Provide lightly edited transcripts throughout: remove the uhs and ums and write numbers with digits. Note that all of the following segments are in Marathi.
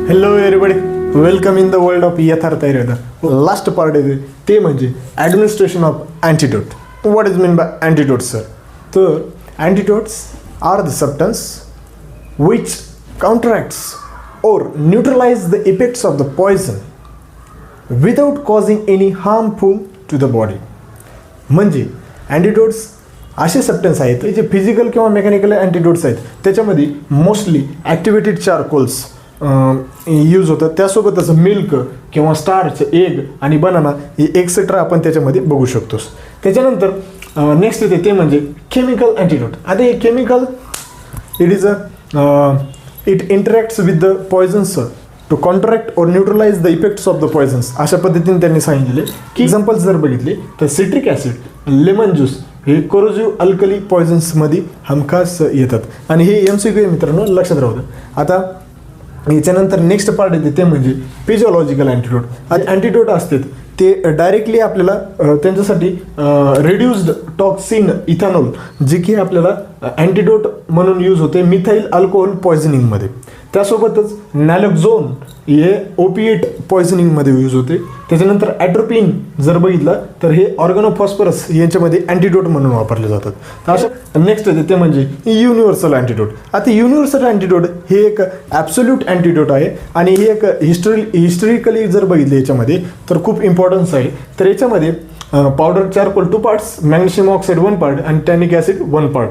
Hello everybody, welcome in the world of यथार्थ आयुर्वेद. Last part आहे ते म्हणजे administration of antidote. What is meant by antidotes, sir? तर antidotes are the substance which counteracts or neutralize the effects of the poison without causing any harmful to the body. म्हणजे अँटीडोट्स असे सबस्टन्स आहेत जे फिजिकल किंवा मेकॅनिकल अँटीडोट्स आहेत त्याच्यामध्ये मोस्टली ॲक्टिवेटेड चारकोल्स यूज होतं. त्यासोबतच मिल्क किंवा स्टार्च, एग आणि बनाना हे एक्सेट्रा आपण त्याच्यामध्ये बघू शकतो. त्याच्यानंतर नेक्स्ट येते ते म्हणजे केमिकल अँटीडोट. आता हे chemical it interacts with the poisons to counteract or neutralize the effects of the poisons. अशा पद्धतीने त्यांनी सांगितले की एक्झाम्पल्स जर बघितले तर सिट्रिक ॲसिड, लेमन ज्यूस हे कोरोजिव्ह अल्कली पॉयझन्समध्ये हमखास येतात आणि हे MCQ आहे मित्रांनो, लक्षात राहू द्या. आता याच्यानंतर नेक्स्ट पार्ट येते ते म्हणजे फिजिओलॉजिकल अँटीडोट. अँटीडोट असतात ते डायरेक्टली आपल्याला त्यांच्यासाठी रिड्यूस्ड टॉक्सिन इथॅनॉल जे की आपल्याला अँटीडोट म्हणून यूज होते मिथाईल अल्कोहोल पॉयझनिंगमध्ये. त्यासोबतच नॅलोक्झोन हे ओपिएट पॉयझनिंगमध्ये यूज होते. त्याच्यानंतर ॲट्रोपिन जर बघितलं तर हे ऑर्गनोफॉस्फरस यांच्यामध्ये अँटीडोट म्हणून वापरले जातात. तर अशा नेक्स्ट येते ते म्हणजे युनिव्हर्सल अँटीडोट. आता युनिव्हर्सल अँटीडोट हे एक ॲब्सोल्यूट अँटीडोट आहे आणि हे एक हिस्टॉरिकली जर बघितले याच्यामध्ये तर खूप इम्पॉर्टन्स आहे. तर याच्यामध्ये powder charcoal 2 parts, magnesium oxide 1 part आणि टॅनिक ॲसिड 1 पार्ट.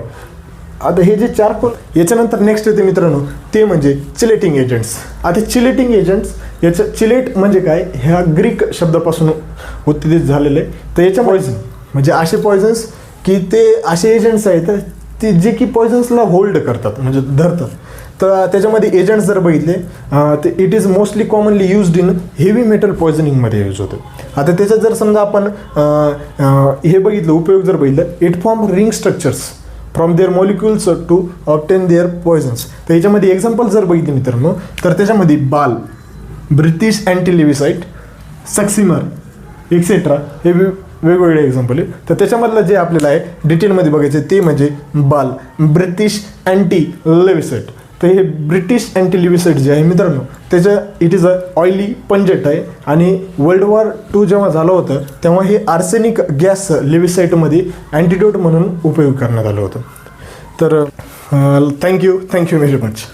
आता हे जे चारकोल याच्यानंतर नेक्स्ट येते मित्रांनो ते म्हणजे चिलेटिंग एजंट्स. आता चिलेटिंग एजंट्स याचं चिलेट म्हणजे काय, ह्या ग्रीक शब्दापासून उत्तेजित झालेलं आहे. तर याच्या पॉयझन म्हणजे असे पॉयझन्स की ते असे एजंट्स आहेत ते जे की पॉयझन्सला होल्ड करतात म्हणजे धरतात. तर त्याच्यामध्ये एजंट्स जर बघितले ते it is mostly commonly used in heavy metal पॉयझनिंगमध्ये यूज होतं. आता त्याच्यात जर समजा आपण हे बघितलं उपयोग जर बघितलं, it form ring structures from their molecules to obtain their poisons. तर याच्यामध्ये एक्झाम्पल जर बघितले मित्रांनो तर त्याच्यामध्ये बाल, ब्रिटिश अँटीलिव्हिसाइट, सक्सिमर एक्सेट्रा हे वेगवेगळे एक्झाम्पल आहे. तर त्याच्यामधलं जे आपल्याला आहे डिटेलमध्ये बघायचं ते म्हणजे बाल, ब्रिटिश अँटीलिव्हिसाइट. तर हे ब्रिटिश अँटीलिव्हिसाइट जे आहे मित्रांनो त्याचं इट इज अ ऑइली पंजेट आहे आणि World War II जेव्हा झालं होतं तेव्हा हे आर्सेनिक गॅस लिव्हिसाइटमध्ये अँटीडोट म्हणून उपयोग करण्यात आलं होतं. तर थँक्यू व्हेरी मच.